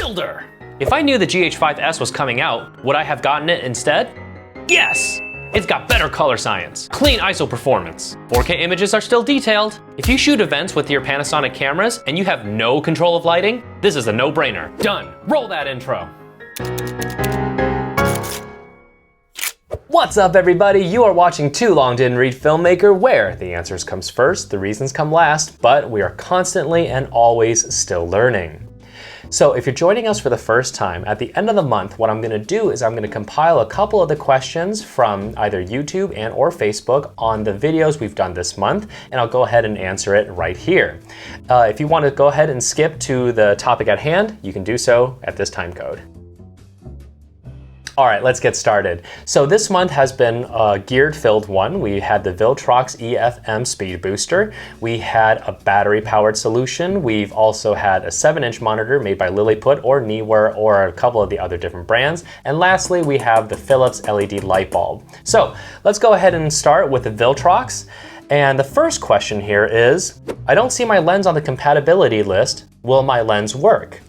builder! If I knew the GH5s was coming out, would I have gotten it instead? Yes! It's got better color science, clean ISO performance, 4K images are still detailed. If you shoot events with your Panasonic cameras and you have no control of lighting, this is a no-brainer. Done! Roll that intro! What's up, everybody? You are watching Too Long Didn't Read Filmmaker, where the answers comes first, the reasons come last, but we are constantly and always still learning. So if you're joining us for the first time, at the end of the month, what I'm gonna do is I'm gonna compile a couple of the questions from either YouTube and or Facebook on the videos we've done this month, and I'll go ahead and answer it right here. If you wanna go ahead and skip to the topic at hand, you can do so at this time code. All right, let's get started. So this month has been a geared-filled one. We had the VILTROX EFM Speedbooster. We had a battery-powered solution. We've also had a 7-inch monitor made by Lilliput or Neewer or a couple of the other different brands. And lastly, we have the Philips LED light bulb. So let's go ahead and start with the VILTROX. And the first question here is, I don't see my lens on the compatibility list. Will my lens work?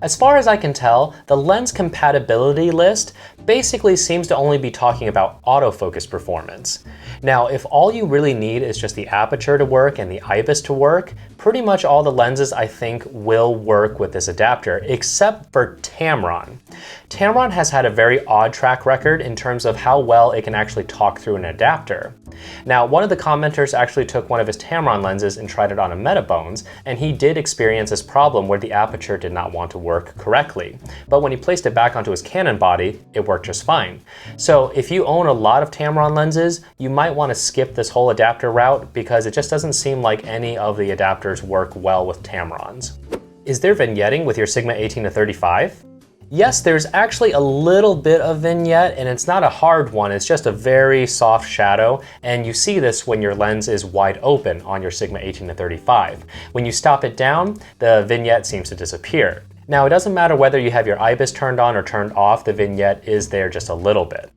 As far as I can tell, the lens compatibility list basically seems to only be talking about autofocus performance. Now, if all you really need is just the aperture to work and the IBIS to work, pretty much all the lenses I think will work with this adapter, except for Tamron. Tamron has had a very odd track record in terms of how well it can actually talk through an adapter. Now, one of the commenters actually took one of his Tamron lenses and tried it on a Metabones, and he did experience this problem where the aperture did not want to work correctly. But when he placed it back onto his Canon body, it worked just fine. So if you own a lot of Tamron lenses, you might want to skip this whole adapter route because it just doesn't seem like any of the adapters work well with Tamrons. Is there vignetting with your Sigma 18-35? Yes, there's actually a little bit of vignette, and it's not a hard one, it's just a very soft shadow, and you see this when your lens is wide open on your Sigma 18-35. When you stop it down, the vignette seems to disappear. Now, it doesn't matter whether you have your IBIS turned on or turned off, the vignette is there just a little bit.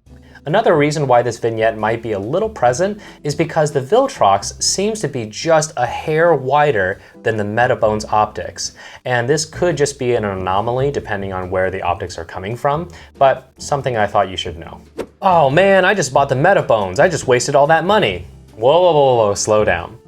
Another reason why this vignette might be a little present is because the VILTROX seems to be just a hair wider than the Metabones optics. And this could just be an anomaly depending on where the optics are coming from, but something I thought you should know. Oh man, I just bought the Metabones. I just wasted all that money. Whoa, slow down.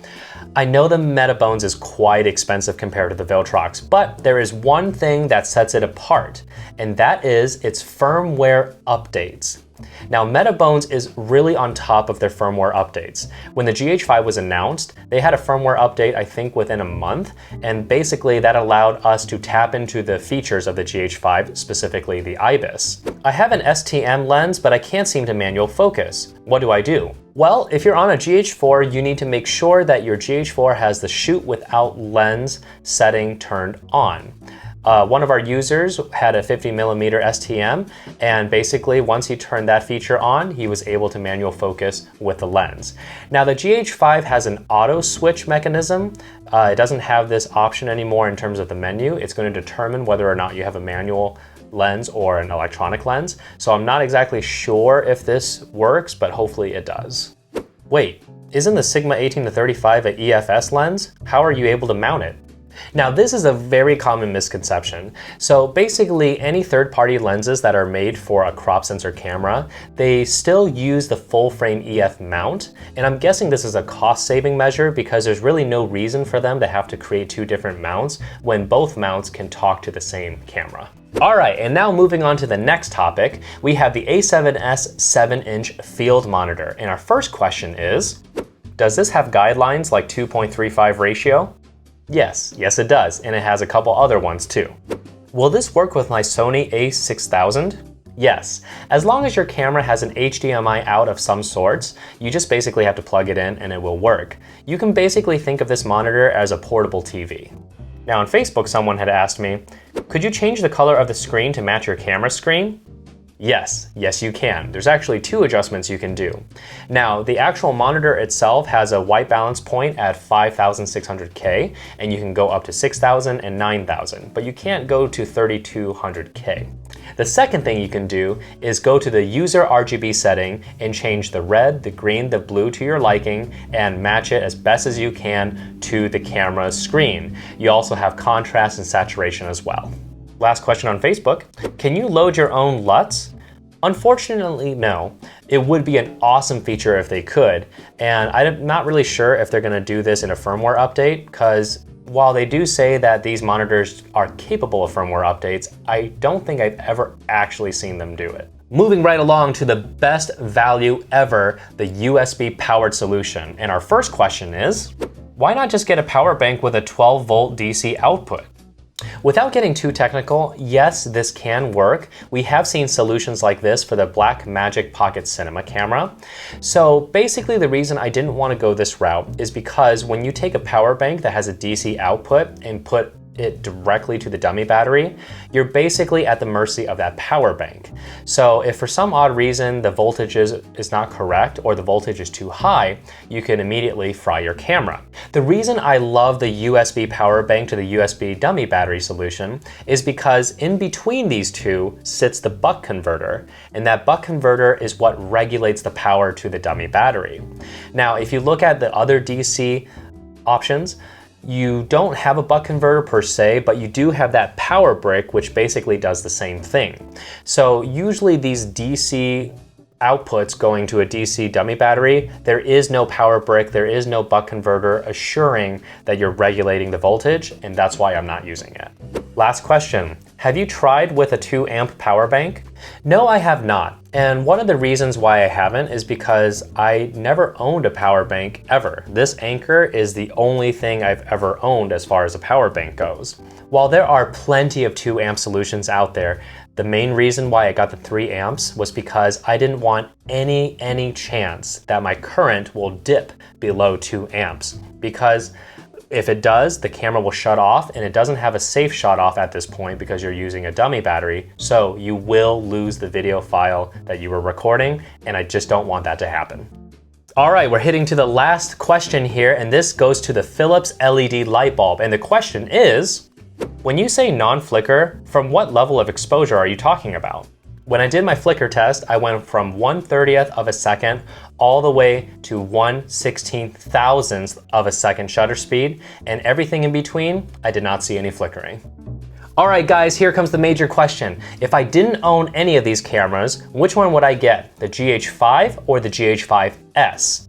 I know the Metabones is quite expensive compared to the VILTROX, but there is one thing that sets it apart, and that is its firmware updates. Now, Metabones is really on top of their firmware updates. When the GH5 was announced, they had a firmware update, I think, within a month, and basically that allowed us to tap into the features of the GH5, specifically the IBIS. I have an STM lens, but I can't seem to manual focus. What do? Well, if you're on a GH4, you need to make sure that your GH4 has the shoot without lens setting turned on. One of our users had a 50mm STM, and basically once he turned that feature on, he was able to manual focus with the lens. Now, the GH5 has an auto switch mechanism. It doesn't have this option anymore in terms of the menu. It's going to determine whether or not you have a manual lens or an electronic lens. So I'm not exactly sure if this works, but hopefully it does. Wait, isn't the Sigma 18-35 an EFS lens? How are you able to mount it? Now, this is a very common misconception. So basically, any third-party lenses that are made for a crop sensor camera, they still use the full-frame EF mount, and I'm guessing this is a cost-saving measure because there's really no reason for them to have to create two different mounts when both mounts can talk to the same camera. All right, and now moving on to the next topic, we have the A7s 7-inch field monitor, and our first question is, does this have guidelines like 2.35 ratio? Yes it does, and it has a couple other ones too. Will this work with my Sony a6000? Yes, as long as your camera has an HDMI out of some sorts, you just basically have to plug it in and it will work. You can basically think of this monitor as a portable TV. Now on Facebook, someone had asked me, could you change the color of the screen to match your camera screen? Yes you can. There's actually two adjustments you can do. Now, the actual monitor itself has a white balance point at 5600K, and you can go up to 6000 and 9000, but you can't go to 3200K. The second thing you can do is go to the user RGB setting and change the red, the green, the blue to your liking and match it as best as you can to the camera's screen. You also have contrast and saturation as well. Last question on Facebook. Can you load your own LUTs? Unfortunately, no. It would be an awesome feature if they could, and I'm not really sure if they're gonna do this in a firmware update, because while they do say that these monitors are capable of firmware updates, I don't think I've ever actually seen them do it. Moving right along to the best value ever, the USB powered solution. And our first question is, why not just get a power bank with a 12-volt DC output? Without getting too technical, yes, this can work. We have seen solutions like this for the Blackmagic Pocket Cinema camera. So basically the reason I didn't want to go this route is because when you take a power bank that has a DC output and put it directly to the dummy battery, you're basically at the mercy of that power bank. So if for some odd reason the voltage is not correct or the voltage is too high, you can immediately fry your camera. The reason I love the USB power bank to the USB dummy battery solution is because in between these two sits the buck converter, and that buck converter is what regulates the power to the dummy battery. Now, if you look at the other DC options, you don't have a buck converter per se, but you do have that power brick, which basically does the same thing. So usually these DC outputs going to a DC dummy battery, there is no power brick, there is no buck converter assuring that you're regulating the voltage, and that's why I'm not using it. Last question, have you tried with a 2 amp power bank? No, I have not. And one of the reasons why I haven't is because I never owned a power bank ever. This Anker is the only thing I've ever owned as far as a power bank goes. While there are plenty of 2 amp solutions out there, the main reason why I got the 3 amps was because I didn't want any chance that my current will dip below 2 amps. Because if it does, the camera will shut off, and it doesn't have a safe shut off at this point because you're using a dummy battery, so you will lose the video file that you were recording, and I just don't want that to happen. All right, we're hitting to the last question here, and this goes to the Philips LED light bulb, and the question is, when you say non-flicker, from what level of exposure are you talking about? When I did my flicker test, I went from 1/30th of a second all the way to 1/16,000th of a second shutter speed, and everything in between, I did not see any flickering. All right, guys, here comes the major question. If I didn't own any of these cameras, which one would I get, the GH5 or the GH5s?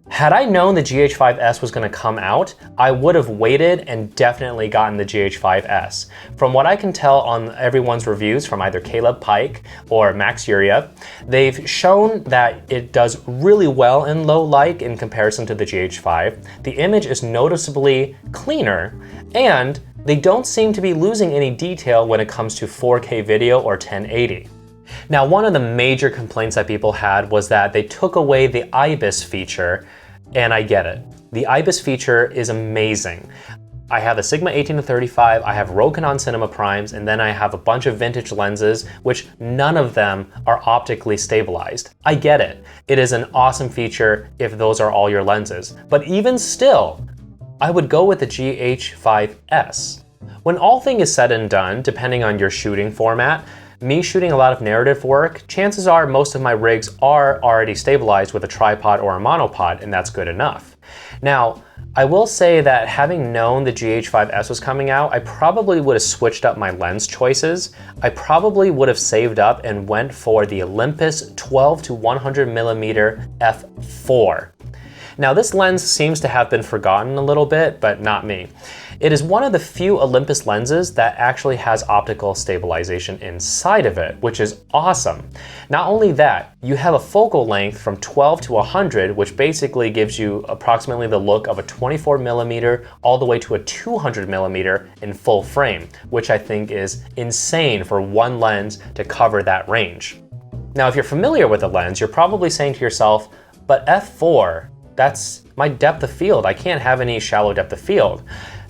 Had I known the GH5s was going to come out, I would have waited and definitely gotten the GH5s. From what I can tell on everyone's reviews from either Caleb Pike or Max Uria, they've shown that it does really well in low light in comparison to the GH5. The image is noticeably cleaner, and they don't seem to be losing any detail when it comes to 4K video or 1080. Now, one of the major complaints that people had was that they took away the IBIS feature, and I get it. The IBIS feature is amazing. I have a Sigma 18-35, I have Canon Cinema Primes, and then I have a bunch of vintage lenses, which none of them are optically stabilized. I get it. It is an awesome feature if those are all your lenses. But even still, I would go with the GH5s. When all things is said and done, depending on your shooting format, me shooting a lot of narrative work, chances are most of my rigs are already stabilized with a tripod or a monopod, and that's good enough. Now, I will say that having known the GH5s was coming out, I probably would have switched up my lens choices. I probably would have saved up and went for the Olympus 12 to 100mm f4. Now, this lens seems to have been forgotten a little bit, but not me. It is one of the few Olympus lenses that actually has optical stabilization inside of it, which is awesome. Not only that, you have a focal length from 12 to 100, which basically gives you approximately the look of a 24mm all the way to a 200mm in full frame, which I think is insane for one lens to cover that range. Now, if you're familiar with the lens, you're probably saying to yourself, but f4, that's my depth of field. I can't have any shallow depth of field.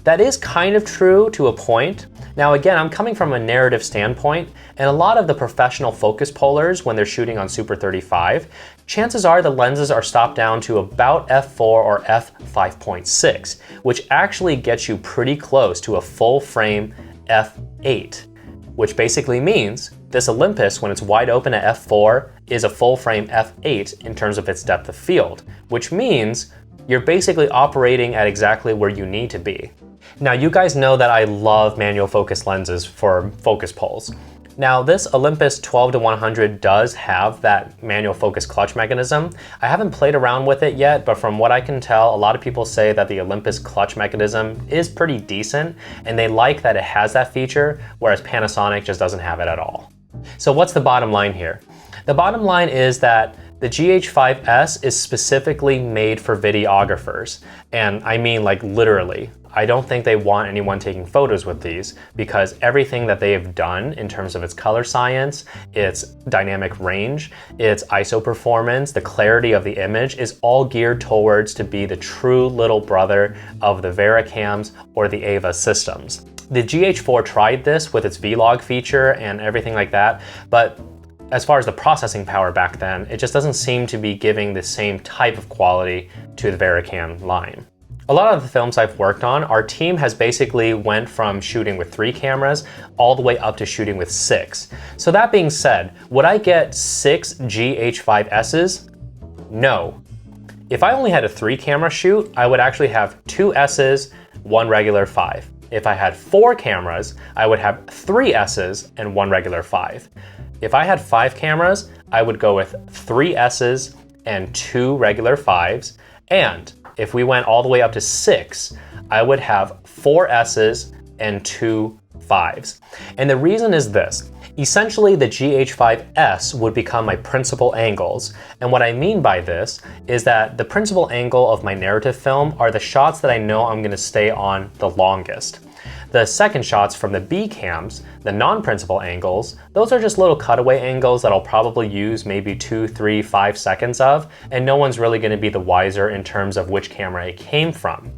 That is kind of true to a point. Now again, I'm coming from a narrative standpoint, and a lot of the professional focus pullers, when they're shooting on Super 35, chances are the lenses are stopped down to about f4 or f5.6, which actually gets you pretty close to a full frame f8, which basically means this Olympus, when it's wide open at f4, is a full frame f8 in terms of its depth of field, which means you're basically operating at exactly where you need to be. Now you guys know that I love manual focus lenses for focus pulls. Now this Olympus 12-100 does have that manual focus clutch mechanism. I haven't played around with it yet, but from what I can tell, a lot of people say that the Olympus clutch mechanism is pretty decent, and they like that it has that feature, whereas Panasonic just doesn't have it at all. So what's the bottom line here? The bottom line is that the GH5s is specifically made for videographers, and I mean like literally. I don't think they want anyone taking photos with these because everything that they have done in terms of its color science, its dynamic range, its ISO performance, the clarity of the image is all geared towards to be the true little brother of the VariCams or the Ava systems. The GH4 tried this with its vlog feature and everything like that, but as far as the processing power back then, it just doesn't seem to be giving the same type of quality to the VariCam line. A lot of the films I've worked on, our team has basically went from shooting with 3 cameras all the way up to shooting with 6. So that being said, would I get 6 GH5s? No. If I only had a 3-camera shoot, I would actually have 2 S's, 1 regular 5. If I had 4 cameras, I would have 3 S's and 1 regular 5. If I had 5 cameras, I would go with 3 S's and 2 regular 5s, and if we went all the way up to 6, I would have 4 S's and 2 5s. And the reason is this. Essentially, the GH5s would become my principal angles. And what I mean by this is that the principal angle of my narrative film are the shots that I know I'm going to stay on the longest. The second shots from the B cams, the non-principal angles, those are just little cutaway angles that I'll probably use maybe 2, 3, 5 seconds of, and no one's really going to be the wiser in terms of which camera it came from.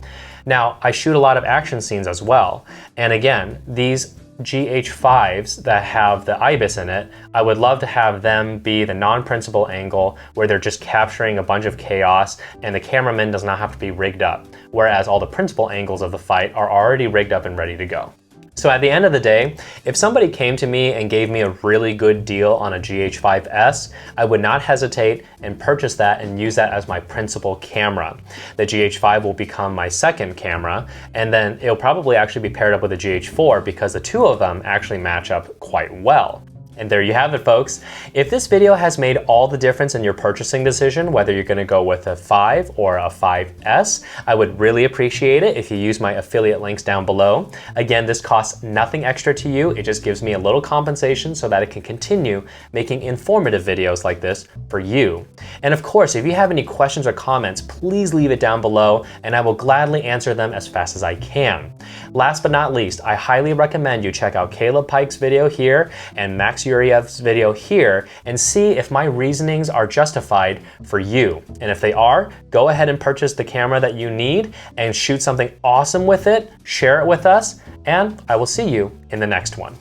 Now, I shoot a lot of action scenes as well, and again, these GH5s that have the IBIS in it, I would love to have them be the non-principal angle where they're just capturing a bunch of chaos and the cameraman does not have to be rigged up, whereas all the principal angles of the fight are already rigged up and ready to go. So at the end of the day, if somebody came to me and gave me a really good deal on a GH5s, I would not hesitate and purchase that and use that as my principal camera. The GH5 will become my second camera, and then it'll probably actually be paired up with a GH4 because the two of them actually match up quite well. And there you have it, folks. If this video has made all the difference in your purchasing decision, whether you're gonna go with a 5 or a 5S, I would really appreciate it if you use my affiliate links down below. Again, this costs nothing extra to you. It just gives me a little compensation so that it can continue making informative videos like this for you. And of course, if you have any questions or comments, please leave it down below and I will gladly answer them as fast as I can. Last but not least, I highly recommend you check out Caleb Pike's video here and Max Yuriev's video here and see if my reasonings are justified for you. And if they are, go ahead and purchase the camera that you need and shoot something awesome with it, share it with us, and I will see you in the next one.